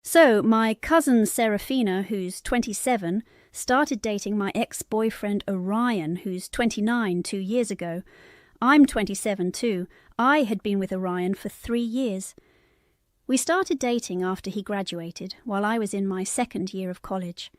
So, my cousin Serafina, who's 27, started dating my ex-boyfriend Orion, who's 29 2 years ago. I'm 27 too. I had been with Orion for 3 years. We started dating after he graduated, while I was in my second year of college.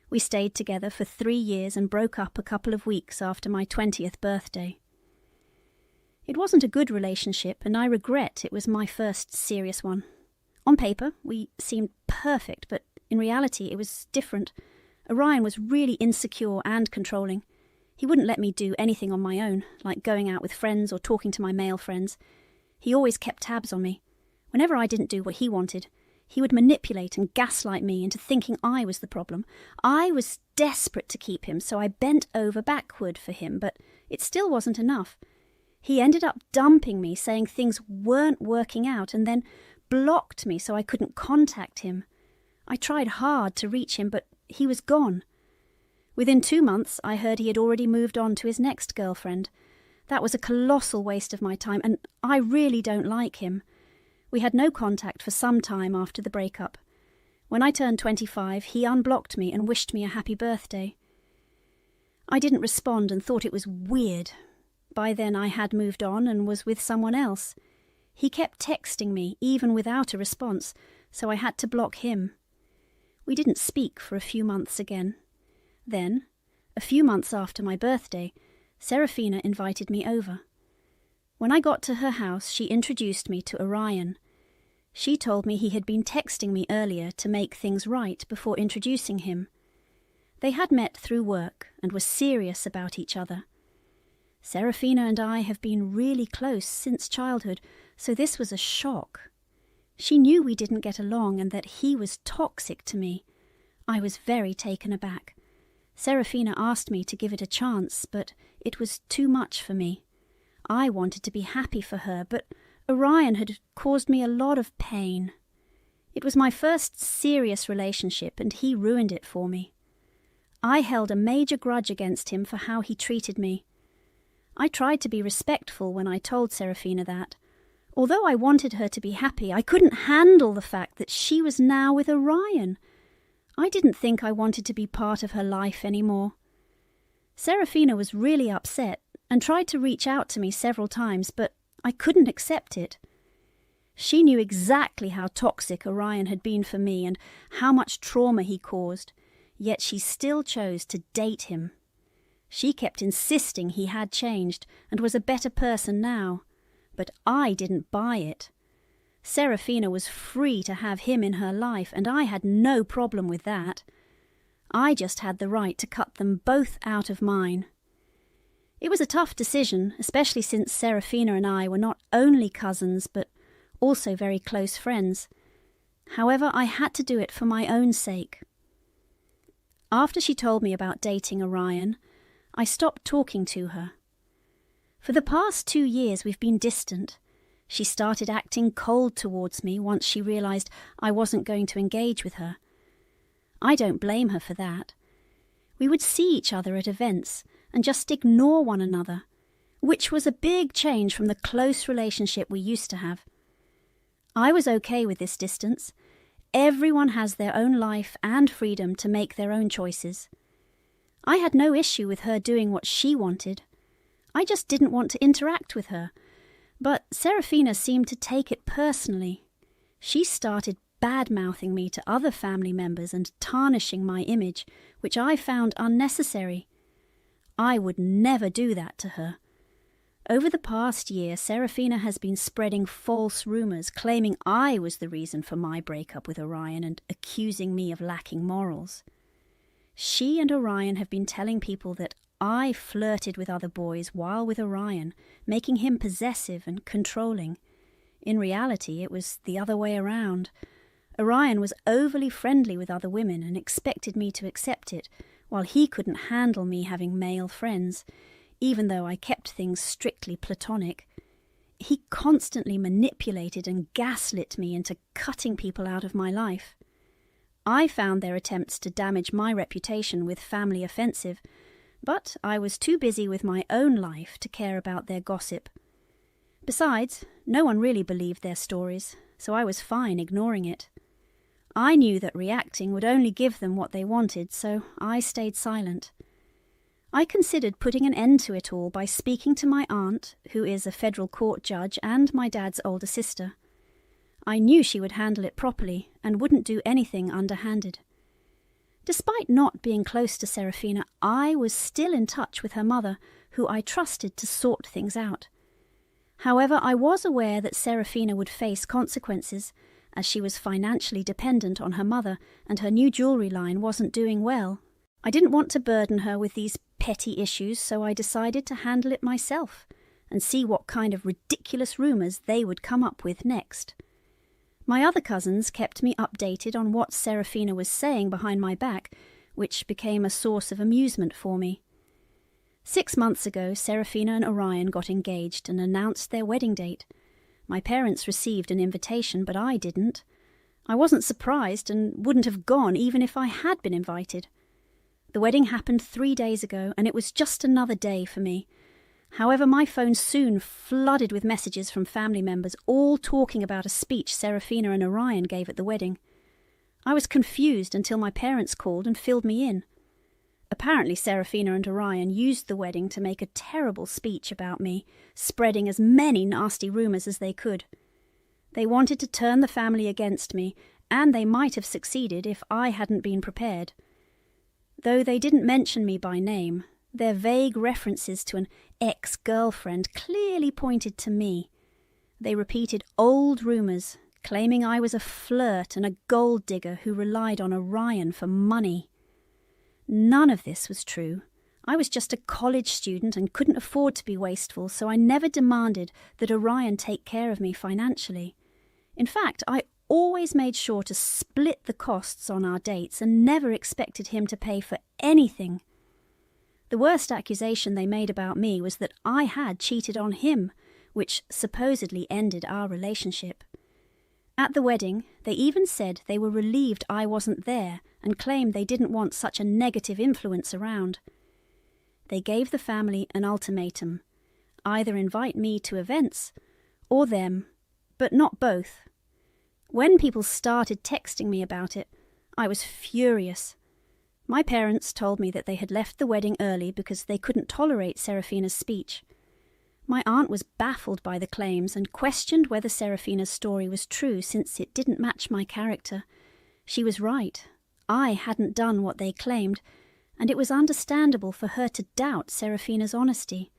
We stayed together for 3 years and broke up a couple of weeks after my 20th birthday. It wasn't a good relationship, and I regret it was my first serious one. On paper, we seemed perfect, but in reality it was different. Orion was really insecure and controlling. He wouldn't let me do anything on my own, like going out with friends or talking to my male friends. He always kept tabs on me. Whenever I didn't do what he wanted, he would manipulate and gaslight me into thinking I was the problem. I was desperate to keep him, so I bent over backward for him, but it still wasn't enough. He ended up dumping me, saying things weren't working out, and then blocked me so I couldn't contact him. I tried hard to reach him, but he was gone. Within 2 months, I heard he had already moved on to his next girlfriend. That was a colossal waste of my time, and I really don't like him. We had no contact for some time after the breakup. When I turned 25, he unblocked me and wished me a happy birthday. I didn't respond and thought it was weird. By then I had moved on and was with someone else. He kept texting me, even without a response, so I had to block him. We didn't speak for a few months again. Then, a few months after my birthday, Serafina invited me over. When I got to her house, she introduced me to Orion. She told me he had been texting me earlier to make things right before introducing him. They had met through work and were serious about each other. Serafina and I have been really close since childhood, so this was a shock. She knew we didn't get along and that he was toxic to me. I was very taken aback. Serafina asked me to give it a chance, but it was too much for me. I wanted to be happy for her, but Orion had caused me a lot of pain. It was my first serious relationship, and he ruined it for me. I held a major grudge against him for how he treated me. I tried to be respectful when I told Serafina that. Although I wanted her to be happy, I couldn't handle the fact that she was now with Orion. I didn't think I wanted to be part of her life anymore. Serafina was really upset and tried to reach out to me several times, but I couldn't accept it. She knew exactly how toxic Orion had been for me and how much trauma he caused, yet she still chose to date him. She kept insisting he had changed and was a better person now, but I didn't buy it. Serafina was free to have him in her life, and I had no problem with that. I just had the right to cut them both out of mine. It was a tough decision, especially since Serafina and I were not only cousins, but also very close friends. However, I had to do it for my own sake. After she told me about dating Orion, I stopped talking to her. For the past 2 years we've been distant. She started acting cold towards me once she realized I wasn't going to engage with her. I don't blame her for that. We would see each other at events and just ignore one another, which was a big change from the close relationship we used to have. I was okay with this distance. Everyone has their own life and freedom to make their own choices. I had no issue with her doing what she wanted. I just didn't want to interact with her. But Serafina seemed to take it personally. She started bad-mouthing me to other family members and tarnishing my image, which I found unnecessary. I would never do that to her. Over the past year, Serafina has been spreading false rumours, claiming I was the reason for my breakup with Orion and accusing me of lacking morals. She and Orion have been telling people that I flirted with other boys while with Orion, making him possessive and controlling. In reality, it was the other way around. Orion was overly friendly with other women and expected me to accept it, while he couldn't handle me having male friends, even though I kept things strictly platonic. He constantly manipulated and gaslit me into cutting people out of my life. I found their attempts to damage my reputation with family offensive, but I was too busy with my own life to care about their gossip. Besides, no one really believed their stories, so I was fine ignoring it. I knew that reacting would only give them what they wanted, so I stayed silent. I considered putting an end to it all by speaking to my aunt, who is a federal court judge, and my dad's older sister. I knew she would handle it properly and wouldn't do anything underhanded. Despite not being close to Serafina, I was still in touch with her mother, who I trusted to sort things out. However, I was aware that Serafina would face consequences, as she was financially dependent on her mother and her new jewellery line wasn't doing well. I didn't want to burden her with these petty issues, so I decided to handle it myself and see what kind of ridiculous rumours they would come up with next. My other cousins kept me updated on what Serafina was saying behind my back, which became a source of amusement for me. 6 months ago, Serafina and Orion got engaged and announced their wedding date. My parents received an invitation, but I didn't. I wasn't surprised and wouldn't have gone even if I had been invited. The wedding happened 3 days ago, and it was just another day for me. However, my phone soon flooded with messages from family members, all talking about a speech Serafina and Orion gave at the wedding. I was confused until my parents called and filled me in. Apparently, Serafina and Orion used the wedding to make a terrible speech about me, spreading as many nasty rumours as they could. They wanted to turn the family against me, and they might have succeeded if I hadn't been prepared. Though they didn't mention me by name, their vague references to an ex-girlfriend clearly pointed to me. They repeated old rumours, claiming I was a flirt and a gold digger who relied on Orion for money. None of this was true. I was just a college student and couldn't afford to be wasteful, so I never demanded that Orion take care of me financially. In fact, I always made sure to split the costs on our dates and never expected him to pay for anything. The worst accusation they made about me was that I had cheated on him, which supposedly ended our relationship. At the wedding, they even said they were relieved I wasn't there and claimed they didn't want such a negative influence around. They gave the family an ultimatum: either invite me to events or them, but not both. When people started texting me about it, I was furious. My parents told me that they had left the wedding early because they couldn't tolerate Serafina's speech. My aunt was baffled by the claims and questioned whether Serafina's story was true since it didn't match my character. She was right. I hadn't done what they claimed, and it was understandable for her to doubt Serafina's honesty.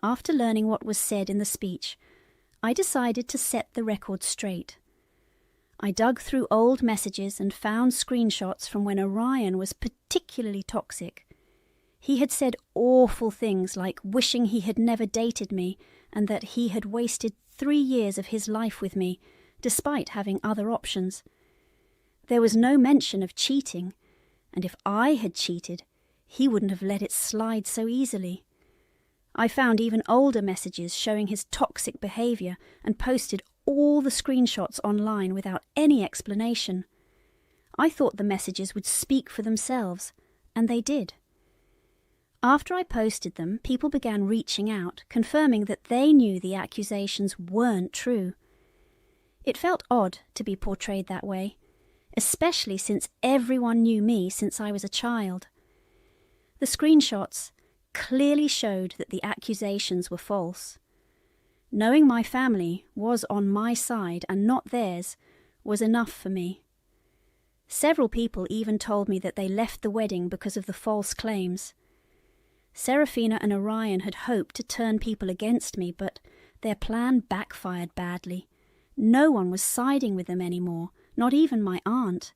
After learning what was said in the speech, I decided to set the record straight. I dug through old messages and found screenshots from when Orion was particularly toxic. He had said awful things like wishing he had never dated me and that he had wasted 3 years of his life with me, despite having other options. There was no mention of cheating, and if I had cheated, he wouldn't have let it slide so easily. I found even older messages showing his toxic behaviour and posted all the screenshots online without any explanation. I thought the messages would speak for themselves, and they did. After I posted them, people began reaching out, confirming that they knew the accusations weren't true. It felt odd to be portrayed that way, especially since everyone knew me since I was a child. The screenshots clearly showed that the accusations were false. Knowing my family was on my side and not theirs was enough for me. Several people even told me that they left the wedding because of the false claims. Serafina and Orion had hoped to turn people against me, but their plan backfired badly. No one was siding with them anymore, not even my aunt.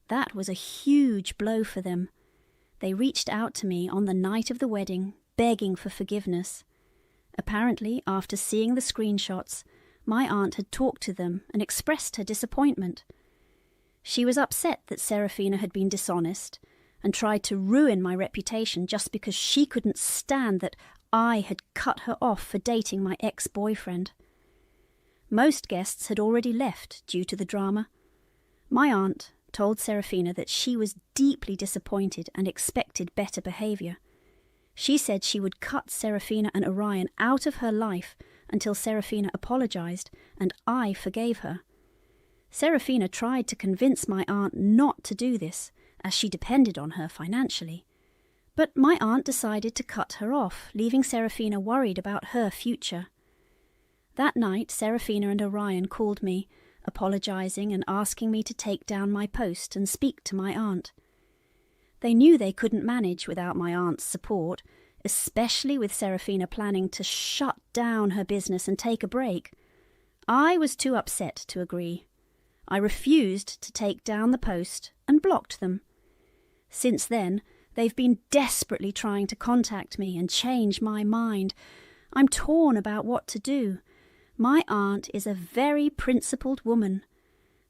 That was a huge blow for them. They reached out to me on the night of the wedding, begging for forgiveness. Apparently, after seeing the screenshots, my aunt had talked to them and expressed her disappointment. She was upset that Serafina had been dishonest and tried to ruin my reputation just because she couldn't stand that I had cut her off for dating my ex-boyfriend. Most guests had already left due to the drama. My aunt told Serafina that she was deeply disappointed and expected better behaviour. She said she would cut Serafina and Orion out of her life until Serafina apologised and I forgave her. Serafina tried to convince my aunt not to do this, as she depended on her financially. But my aunt decided to cut her off, leaving Serafina worried about her future. That night, Serafina and Orion called me, apologizing and asking me to take down my post and speak to my aunt. They knew they couldn't manage without my aunt's support, especially with Serafina planning to shut down her business and take a break. I was too upset to agree. I refused to take down the post and blocked them. Since then, they've been desperately trying to contact me and change my mind. I'm torn about what to do. My aunt is a very principled woman.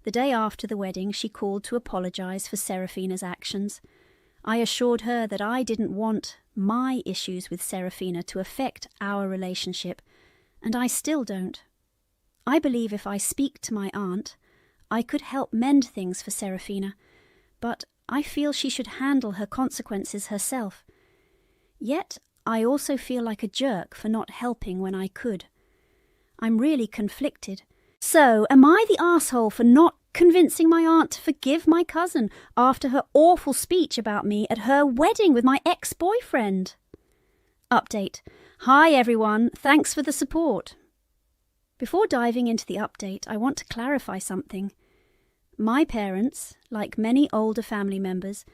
The day after the wedding, she called to apologize for Serafina's actions. I assured her that I didn't want my issues with Serafina to affect our relationship, and I still don't. I believe if I speak to my aunt, I could help mend things for Serafina, but I feel she should handle her consequences herself. Yet I also feel like a jerk for not helping when I could. I'm really conflicted. So, am I the asshole for not convincing my aunt to forgive my cousin after her awful speech about me at her wedding with my ex-boyfriend? Update. Hi everyone, thanks for the support. Before diving into the update, I want to clarify something. My parents, like many older family members,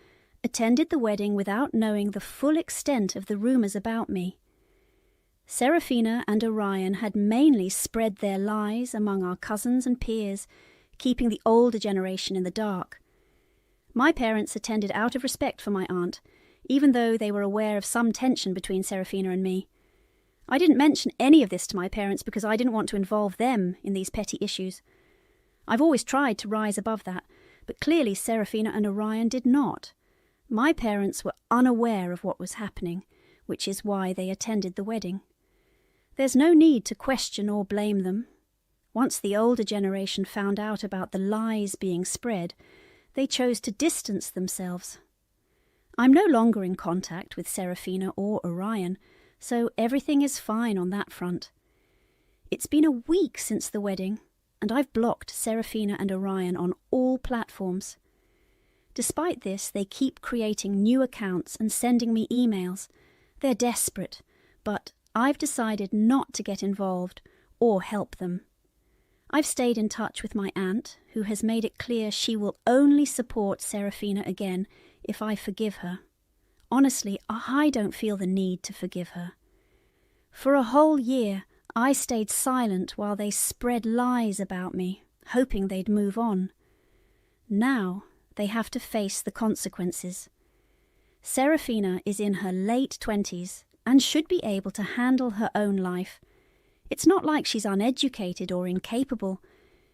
attended the wedding without knowing the full extent of the rumours about me. Serafina and Orion had mainly spread their lies among our cousins and peers, keeping the older generation in the dark. My parents attended out of respect for my aunt, even though they were aware of some tension between Serafina and me. I didn't mention any of this to my parents because I didn't want to involve them in these petty issues. I've always tried to rise above that, but clearly Serafina and Orion did not. My parents were unaware of what was happening, which is why they attended the wedding. There's no need to question or blame them. Once the older generation found out about the lies being spread, they chose to distance themselves. I'm no longer in contact with Serafina or Orion, so everything is fine on that front. It's been a week since the wedding, and I've blocked Serafina and Orion on all platforms. Despite this, they keep creating new accounts and sending me emails. They're desperate, but I've decided not to get involved or help them. I've stayed in touch with my aunt, who has made it clear she will only support Serafina again if I forgive her. Honestly, I don't feel the need to forgive her. For a whole year, I stayed silent while they spread lies about me, hoping they'd move on. Now they have to face the consequences. Serafina is in her late 20s and should be able to handle her own life. It's not like she's uneducated or incapable.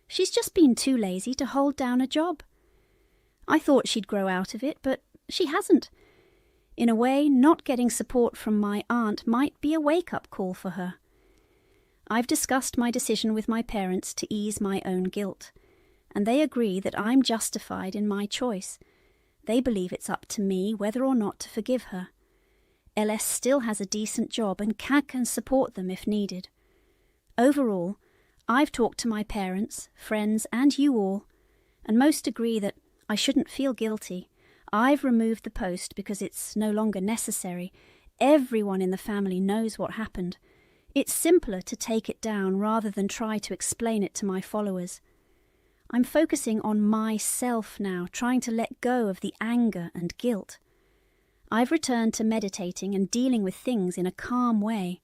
She's just been too lazy to hold down a job. I thought she'd grow out of it, but she hasn't. In a way, not getting support from my aunt might be a wake-up call for her. I've discussed my decision with my parents to ease my own guilt, and they agree that I'm justified in my choice. They believe it's up to me whether or not to forgive her. LS still has a decent job and can support them if needed. Overall, I've talked to my parents, friends, and you all, and most agree that I shouldn't feel guilty. I've removed the post because it's no longer necessary. Everyone in the family knows what happened. It's simpler to take it down rather than try to explain it to my followers. I'm focusing on myself now, trying to let go of the anger and guilt. I've returned to meditating and dealing with things in a calm way.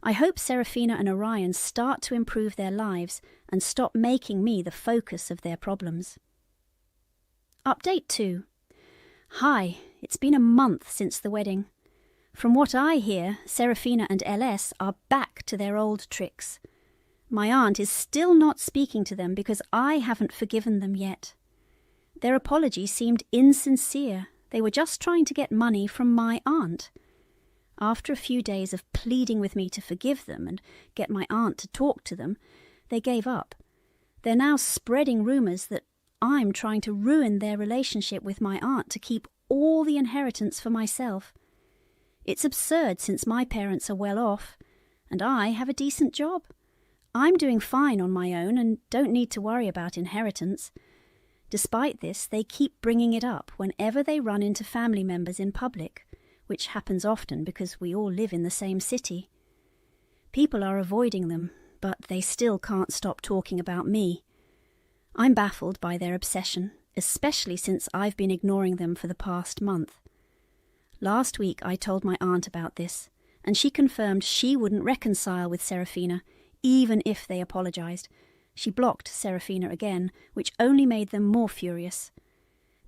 I hope Serafina and Orion start to improve their lives and stop making me the focus of their problems. Update 2. Hi, it's been a month since the wedding. From what I hear, Serafina and LS are back to their old tricks. My aunt is still not speaking to them because I haven't forgiven them yet. Their apology seemed insincere. They were just trying to get money from my aunt. After a few days of pleading with me to forgive them and get my aunt to talk to them, they gave up. They're now spreading rumours that I'm trying to ruin their relationship with my aunt to keep all the inheritance for myself. It's absurd since my parents are well off, and I have a decent job. I'm doing fine on my own and don't need to worry about inheritance. Despite this, they keep bringing it up whenever they run into family members in public, which happens often because we all live in the same city. People are avoiding them, but they still can't stop talking about me. I'm baffled by their obsession, especially since I've been ignoring them for the past month. Last week I told my aunt about this, and she confirmed she wouldn't reconcile with Serafina, even if they apologised. She blocked Serafina again, which only made them more furious.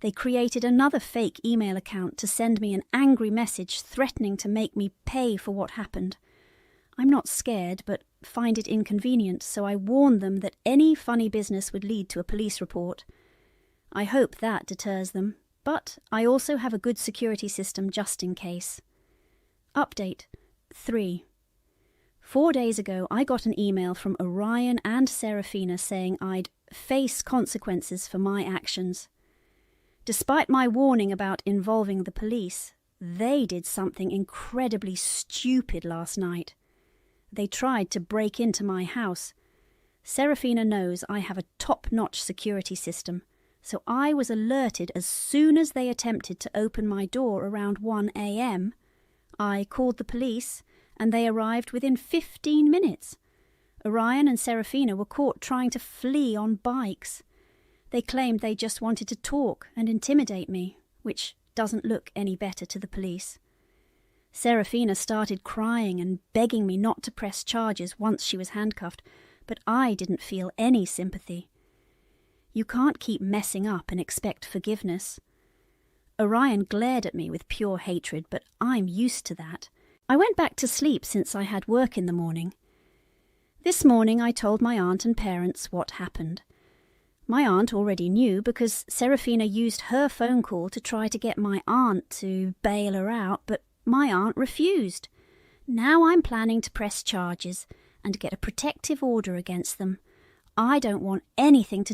They created another fake email account to send me an angry message threatening to make me pay for what happened. I'm not scared, but find it inconvenient, so I warned them that any funny business would lead to a police report. I hope that deters them, but I also have a good security system just in case. Update 3. 4 days ago, I got an email from Orion and Serafina saying I'd face consequences for my actions. Despite my warning about involving the police, they did something incredibly stupid last night. They tried to break into my house. Serafina knows I have a top-notch security system, so I was alerted as soon as they attempted to open my door around 1 a.m. I called the police, and they arrived within 15 minutes. Orion and Serafina were caught trying to flee on bikes. They claimed they just wanted to talk and intimidate me, which doesn't look any better to the police. Serafina started crying and begging me not to press charges once she was handcuffed, but I didn't feel any sympathy. You can't keep messing up and expect forgiveness. Orion glared at me with pure hatred, but I'm used to that. I went back to sleep since I had work in the morning. This morning I told my aunt and parents what happened. My aunt already knew because Serafina used her phone call to try to get my aunt to bail her out, but my aunt refused. Now I'm planning to press charges and get a protective order against them. I don't want anything to